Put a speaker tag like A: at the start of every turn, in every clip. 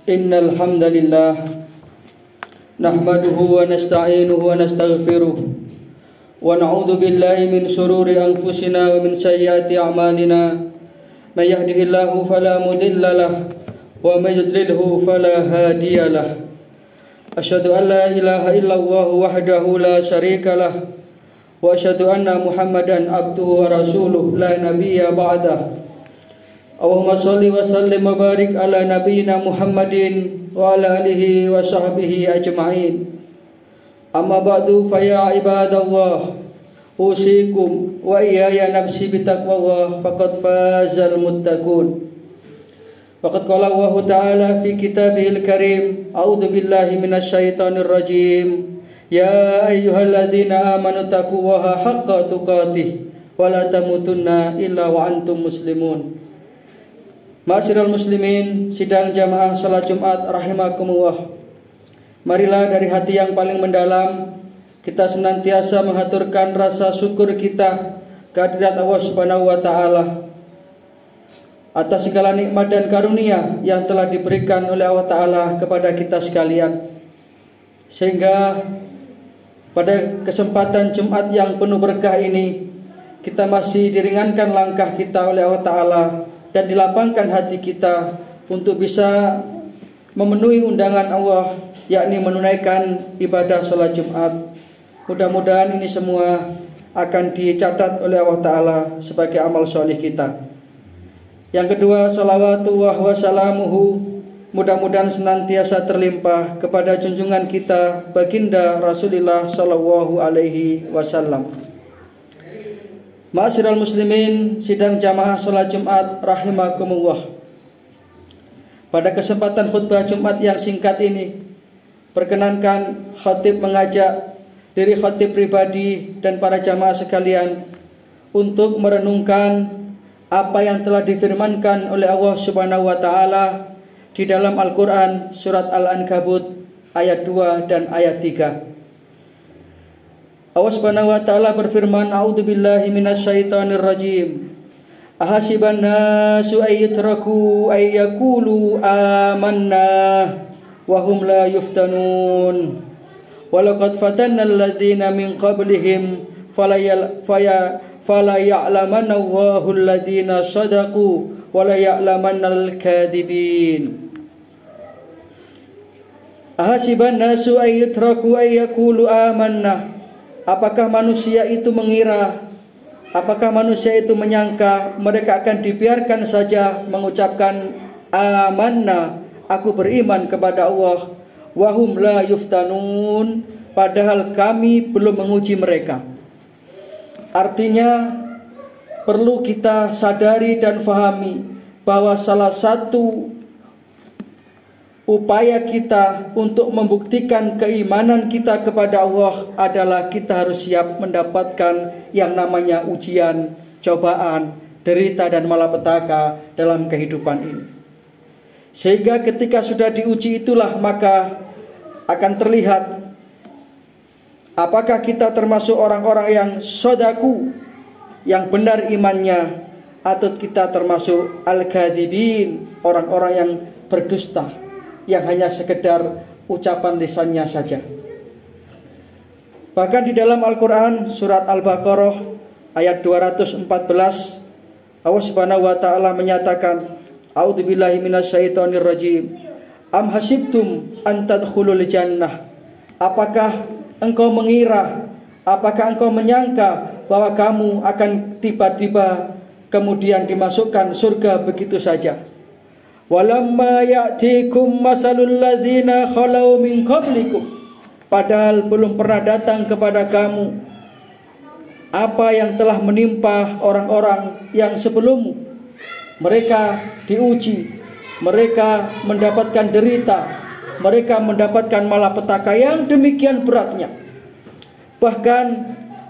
A: Innal hamdalillah nahmaduhu wa nasta'inuhu wa nastaghfiruh wa na'udzu billahi min shururi anfusina wa min sayyiati a'malina may yahdihillahu fala mudilla lahu wa may yudlilhu fala hadiyalah. Asyhadu an la ilaha illallah wahdahu la syarika lah wa asyhadu anna Muhammadan abduhu wa rasuluh la nabiyya ba'dah. Allahumma sholli wa sallim wa barik ala nabiyyina Muhammadin wa ala alihi wa sahbihi ajma'in. Amma ba'du fa ya ibadallah usikum wa iyaya nafsi bitaqwallah faqad fazal muttaqun. Waqad qala Allah ta'ala fi kitabihil karim a'udzu billahi minasyaitonir rajim ya ayyuhalladzina amanu taqullaha haqqa tuqatih wa la tamutunna illa wa antum muslimun. Ma'asyiral muslimin, sidang jamaah salat Jumat rahimakumullah. Marilah dari hati yang paling mendalam kita senantiasa mengaturkan rasa syukur kita kehadirat Allah Subhanahu wa taala atas segala nikmat dan karunia yang telah diberikan oleh Allah taala kepada kita sekalian. Sehingga pada kesempatan Jumat yang penuh berkah ini kita masih diringankan langkah kita oleh Allah taala dan dilapangkan hati kita untuk bisa memenuhi undangan Allah, yakni menunaikan ibadah sholat Jumat. Mudah-mudahan ini semua akan dicatat oleh Allah Ta'ala sebagai amal sholih kita. Yang kedua, sholawatullah wa salamuhu, mudah-mudahan senantiasa terlimpah kepada junjungan kita baginda Rasulullah Sallallahu Alaihi Wasallam. Ma'asyiral muslimin, sidang jamaah sholat Jumat rahimakumullah. Pada kesempatan khutbah Jumat yang singkat ini, perkenankan khatib mengajak diri khatib pribadi dan para jamaah sekalian untuk merenungkan apa yang telah difirmankan oleh Allah Subhanahu wa taala di dalam Al-Qur'an surat Al-Ankabut ayat 2 dan ayat 3. Allah Subhanahu wa taala berfirman, a'udzubillahi minasyaitonir rajim. Ahasiban nasu ayyatraku ayyakulu amanna wa hum la yuftanun. Walaqad fatanna alladhina min qablihim fala ya'lamanna Allahu alladhina sadaqu wa la ya'lamanna al-kadhibin. Ahasiban nasu ayyatraku ayyakulu amanna. Apakah manusia itu mengira, apakah manusia itu menyangka mereka akan dibiarkan saja mengucapkan amanna, aku beriman kepada Allah, wahum la yuftanun, padahal kami belum menguji mereka. Artinya perlu kita sadari dan fahami bahwa salah satu upaya kita untuk membuktikan keimanan kita kepada Allah adalah kita harus siap mendapatkan yang namanya ujian, cobaan, derita dan malapetaka dalam kehidupan ini. Sehingga ketika sudah diuji itulah maka akan terlihat apakah kita termasuk orang-orang yang sodaku, yang benar imannya, atau kita termasuk al-kadhibin, orang-orang yang berdusta, yang hanya sekedar ucapan lisannya saja. Bahkan di dalam Al-Quran surat Al-Baqarah ayat 214 Allah Subhanahu wa taala menyatakan, a'udzubillahi minasyaitonir rajim. Am hasibtum an tadkhulul jannah. Apakah engkau mengira, apakah engkau menyangka bahwa kamu akan tiba-tiba kemudian dimasukkan surga begitu saja? Walamma ya'tikum masalul ladzina khalau min qablikum. Padahal belum pernah datang kepada kamu apa yang telah menimpa orang-orang yang sebelummu. Mereka diuji, mereka mendapatkan derita, mereka mendapatkan malapetaka yang demikian beratnya. Bahkan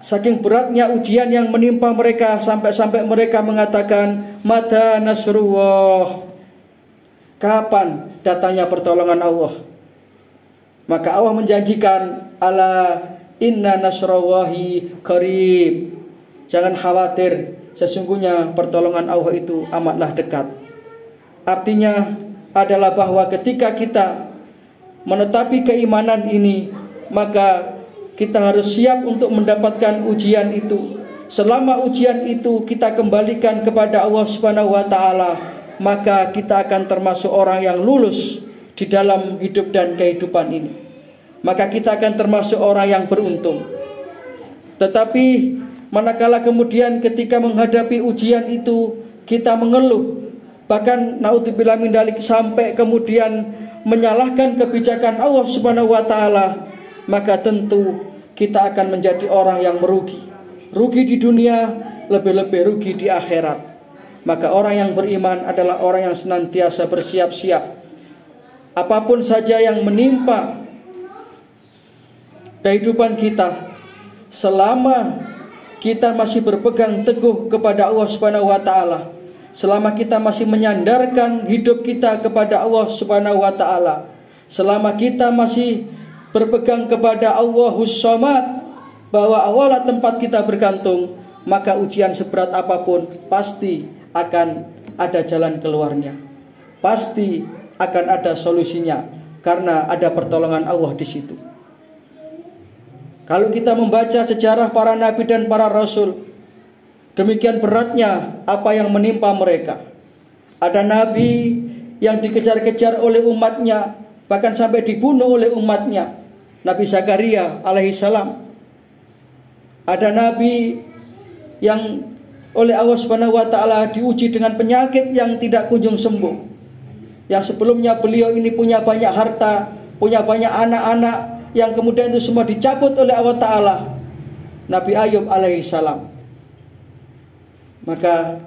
A: saking beratnya ujian yang menimpa mereka sampai-sampai mereka mengatakan, mata nasrullah, kapan datangnya pertolongan Allah? Maka Allah menjanjikan, ala inna nasrallahi qarib. Jangan khawatir, sesungguhnya pertolongan Allah itu amatlah dekat. Artinya adalah bahwa ketika kita menetapi keimanan ini, maka kita harus siap untuk mendapatkan ujian itu. Selama ujian itu kita kembalikan kepada Allah Subhanahu wa taala, maka kita akan termasuk orang yang lulus di dalam hidup dan kehidupan ini. Maka kita akan termasuk orang yang beruntung. Tetapi manakala kemudian ketika menghadapi ujian itu kita mengeluh, bahkan naudzubillah min dzalik, sampai kemudian menyalahkan kebijakan Allah Subhanahu wa taala, maka tentu kita akan menjadi orang yang merugi. Rugi di dunia, lebih-lebih rugi di akhirat. Maka orang yang beriman adalah orang yang senantiasa bersiap-siap. Apapun saja yang menimpa kehidupan kita, selama kita masih berpegang teguh kepada Allah Subhanahu wa taala, selama kita masih menyandarkan hidup kita kepada Allah Subhanahu wa taala, selama kita masih berpegang kepada Allahus Samad, bahwa Allah lah tempat kita bergantung, maka ujian seberat apapun pasti akan ada jalan keluarnya. Pasti akan ada solusinya, karena ada pertolongan Allah di situ. Kalau kita membaca sejarah para nabi dan para rasul, demikian beratnya apa yang menimpa mereka. Ada nabi yang dikejar-kejar oleh umatnya, bahkan sampai dibunuh oleh umatnya. Nabi Zakaria alaihissalam. Ada nabi yang oleh Allah Subhanahu wa taala diuji dengan penyakit yang tidak kunjung sembuh. Yang sebelumnya beliau ini punya banyak harta, punya banyak anak-anak, yang kemudian itu semua dicabut oleh Allah taala. Nabi Ayub alaihissalam. Maka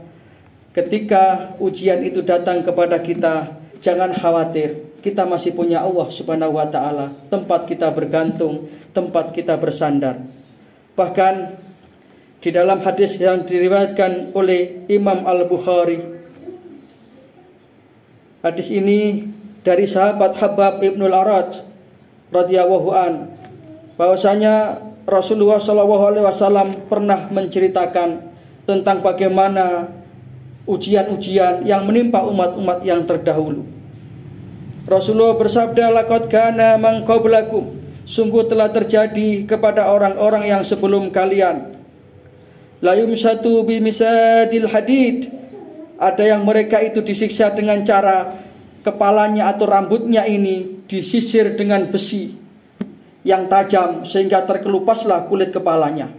A: ketika ujian itu datang kepada kita, jangan khawatir. Kita masih punya Allah Subhanahu wa taala, tempat kita bergantung, tempat kita bersandar. Bahkan di dalam hadis yang diriwayatkan oleh Imam Al-Bukhari, hadis ini dari sahabat Habab Ibnul Arad radhiyallahu an, bahwasanya Rasulullah SAW pernah menceritakan tentang bagaimana ujian-ujian yang menimpa umat-umat yang terdahulu. Rasulullah bersabda, laqad kana man qablakum, sungguh telah terjadi kepada orang-orang yang sebelum kalian, la yumsatu bimisadil hadid, ada yang mereka itu disiksa dengan cara kepalanya atau rambutnya ini disisir dengan besi yang tajam sehingga terkelupaslah kulit kepalanya.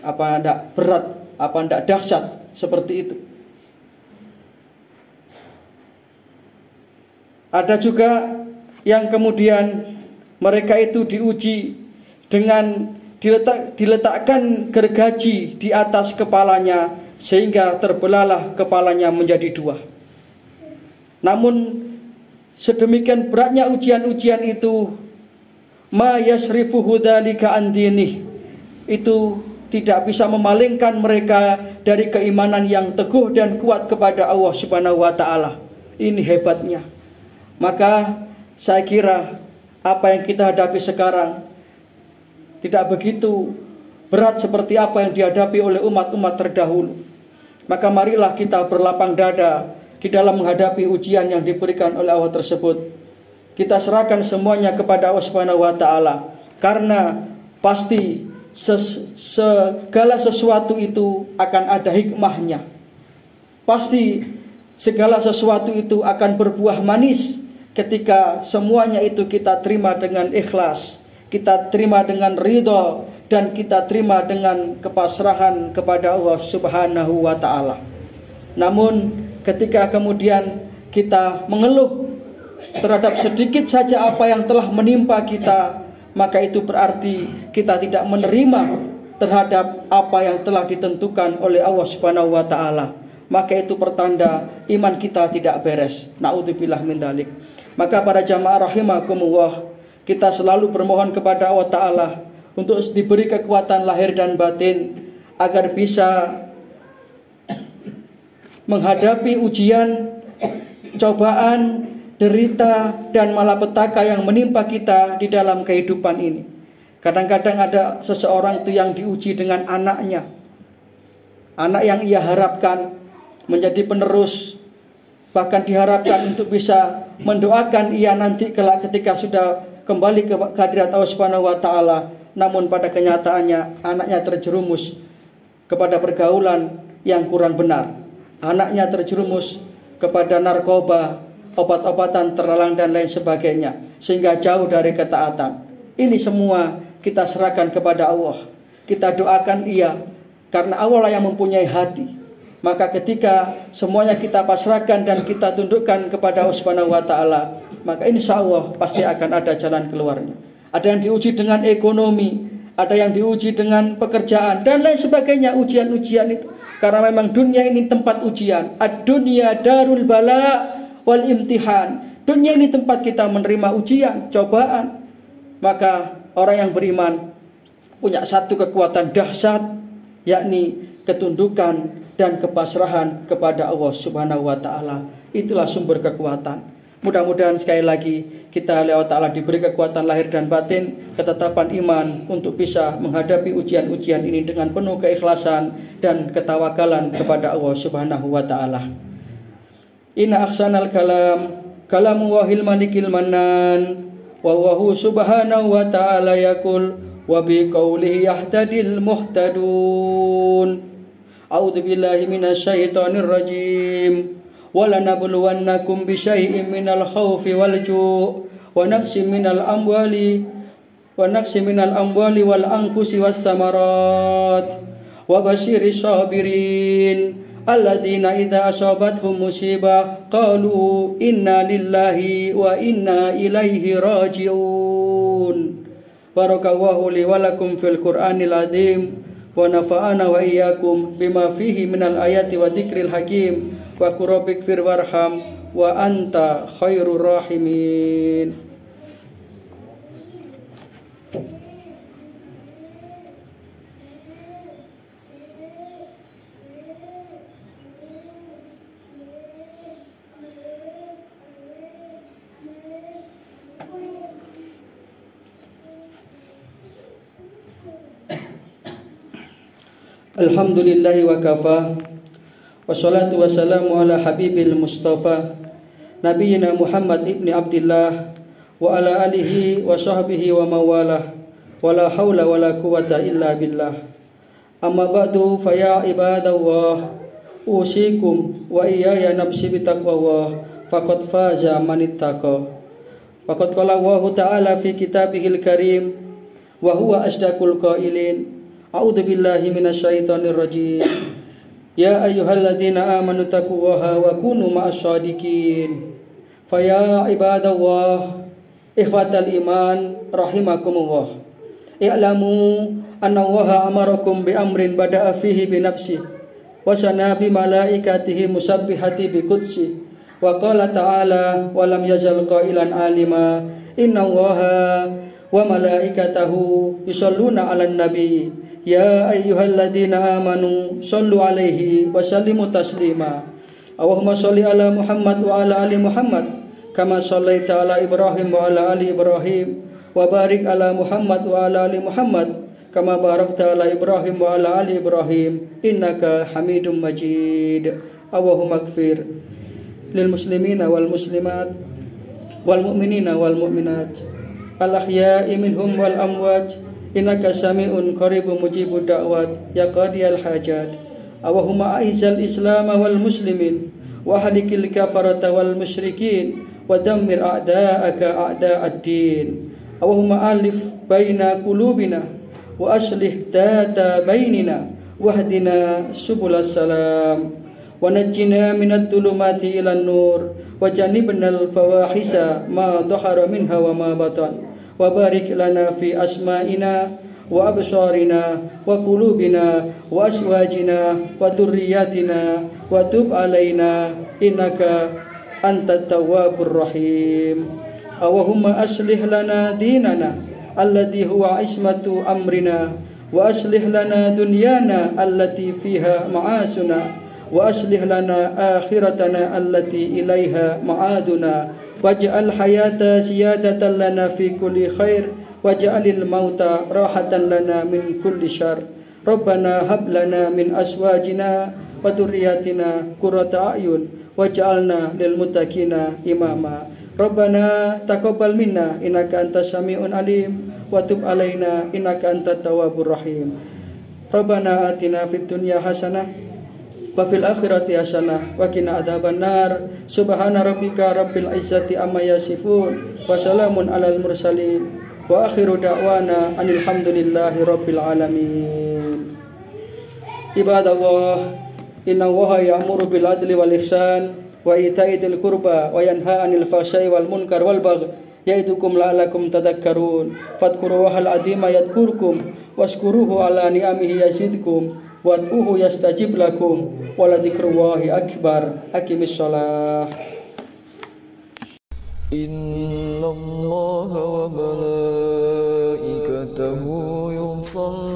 A: Apa tidak berat, apa tidak dahsyat seperti itu. Ada juga yang kemudian mereka itu diuji dengan diletakkan gergaji di atas kepalanya sehingga terbelahlah kepalanya menjadi dua. Namun sedemikian beratnya ujian-ujian itu, ma yasrifuhu dzalika an dinih, itu tidak bisa memalingkan mereka dari keimanan yang teguh dan kuat kepada Allah Subhanahu wa taala. Ini hebatnya. Maka saya kira apa yang kita hadapi sekarang tidak begitu berat seperti apa yang dihadapi oleh umat-umat terdahulu. Maka marilah kita berlapang dada di dalam menghadapi ujian yang diberikan oleh Allah tersebut. Kita serahkan semuanya kepada Allah Subhanahu wa taala, karena pasti segala sesuatu itu akan ada hikmahnya. Pasti segala sesuatu itu akan berbuah manis ketika semuanya itu kita terima dengan ikhlas, kita terima dengan ridha, dan kita terima dengan kepasrahan kepada Allah Subhanahu wa taala. Namun ketika kemudian kita mengeluh terhadap sedikit saja apa yang telah menimpa kita, maka itu berarti kita tidak menerima terhadap apa yang telah ditentukan oleh Allah Subhanahu wa taala. Maka itu pertanda iman kita tidak beres. Naudzubillah min dzalik. Maka para jamaah rahimakumullah, kita selalu bermohon kepada Allah taala untuk diberi kekuatan lahir dan batin agar bisa menghadapi ujian, cobaan, derita, dan malapetaka yang menimpa kita di dalam kehidupan ini. Kadang-kadang ada seseorang itu yang diuji dengan anaknya, anak yang ia harapkan menjadi penerus Bahkan diharapkan untuk bisa mendoakan ia nanti kelak ketika sudah kembali ke hadirat Allah Subhanahu wa taala. Namun pada kenyataannya anaknya terjerumus kepada pergaulan yang kurang benar. Anaknya terjerumus kepada narkoba, obat-obatan terlarang dan lain sebagainya, sehingga jauh dari ketaatan. Ini semua kita serahkan kepada Allah. Kita doakan ia, karena Allah lah yang mempunyai hati. Maka ketika semuanya kita pasrahkan dan kita tundukkan kepada Allah Subhanahu wa taala, maka insya Allah pasti akan ada jalan keluarnya. Ada yang diuji dengan ekonomi, ada yang diuji dengan pekerjaan dan lain sebagainya, ujian-ujian itu. Karena memang dunia ini tempat ujian. Ad-dunya darul bala wal imtihan. Dunia ini tempat kita menerima ujian, cobaan. Maka orang yang beriman punya satu kekuatan dahsyat, yakni ketundukan dan kepasrahan kepada Allah Subhanahu wa taala. Itulah sumber kekuatan. Mudah-mudahan sekali lagi kita oleh Allah Ta'ala diberi kekuatan lahir dan batin, ketetapan iman untuk bisa menghadapi ujian-ujian ini dengan penuh keikhlasan dan ketawakalan kepada Allah Subhanahu wa taala. Inna ahsanal kalamu wahil malikil manan wa wahu subhanahu wa ta'ala yakul wa bi qawlihi yahtadil muhtadun. A'udzu billahi minasyaitonir rajim. وَلَنَبْلُوَنَّكُمْ بِشَيْءٍ مِنَ الْخَوْفِ وَالْجُوعِ وَنَقْصٍ مِنَ الْأَمْوَالِ وَالْأَنْفُسِ وَالثَّمَرَاتِ وَبَشِّرِ الصَّابِرِينَ الَّذِينَ إِذَا أَصَابَتْهُمْ مُصِيبَةٌ قَالُوا إِنَّا لِلَّهِ وَإِنَّا إِلَيْهِ راجعون. بارك الله لي ولكم في القرآن العظيم ونفعنا وإياكم بما فيه من الآيات وذكر الحكيم wa qurrabbik fir warham wa anta khairur rahimin. Alhamdulillahi wa kafa. Wassalatu wassalamu ala habibil mustafa Nabiyina Muhammad ibni Abdillah wa ala alihi wa sahbihi wa mawalah wa la hawla wa la quwata illa billah. Amma ba'du faya ibadallah usikum wa iyaya nafsi bitaqwallah faqad faza manittaqa. Faqad qala Allah ta'ala fi kitabihil karim wa huwa asdaqul qailin. A'udzu billahi minasyaitonir rajim. Ya ayyuhalladzina amanu taqullaha wa kunu ma'as shadiqin. Faya ibadallah ikhwatal iman rahimakumullah. I'lamu anna Allaha amarakum bi amrin bada'a fihi bi nafsi wa sana bi malaikatihi musabbihati bi qudsi wa qala ta'ala wa lam yazal qailan alima inna Allaha wa malaikatahu yusalluna 'alan nabi. Ya ayyuhalladzina amanu sallu alaihi wa sallimu taslima. Allahumma salli ala Muhammad wa ala ali Muhammad kama sallaita ala Ibrahim wa ala ali Ibrahim wa barik ala Muhammad wa ala ali Muhammad kama barakta ala Ibrahim wa ala ali Ibrahim innaka Hamidum Majid. Allahumma ighfir lil muslimina wal muslimat wal mu'minina wal mu'minat al ahya'i minhum wal amwat innaka sami'un qaribun mujibud da'wat ya qadiyal hajat. Allahumma a'izzal islam wal muslimin wa halikil kafarata wal musyrikin wa dammir a'da'aka a'da'ad din. Allahumma alif baina qulubina wa aslih data bainina wahdina subulas salam wa najjina minad dhulumati ilan nur wa janibnal fawahisa ma dhahara minha wa ma batan wa barik lana fi asma'ina wa absarina wa qulubina wa aswajina wa dhurriyyatina wa tub alaina innaka antat tawwabur rahim. Allahumma aslih lana dinana alladhi huwa ismatu amrina wa aslih lana dunyana allati fiha ma'asuna wa aslih lana akhiratana allati ilaiha ma'aduna waj'al hayata ziyadatan lana fi kulli khair waj'alil mauta rahatan lana min kulli syarr. Rabbana hab lana min azwajina wa wa dzurriyyatina qurrata a'yun waj'alna lil muttaqina imama. Rabbana taqabbal minna innaka antas samiun alim wa tub alaina innaka antat tawwabur rahim. Rabbana atina fid dunya hasanah wa fil akhirati hasanah wa qina adzabannar. Subhana rabbika rabbil izzati amma yasifun wa salamun alal mursalin wa akhiru da'wana anil hamdulillahi rabbil alamin. Ibadallah, inna Allaha ya'muru bil adli wal ihsan wa ita'i dzil qurba wa yanha 'anil fahsya'i wal munkar wal baghi ya'idukum la'allakum tadhakkarun. Fadhkurullahal 'azima yadhkurkum washkuruhu 'ala ni'amihi yazidkum wad'uhu yastajib lakum wa la dzikrullahi akbar. Aqimis shalah.
B: Innallaha wa malaikatahu yusholluna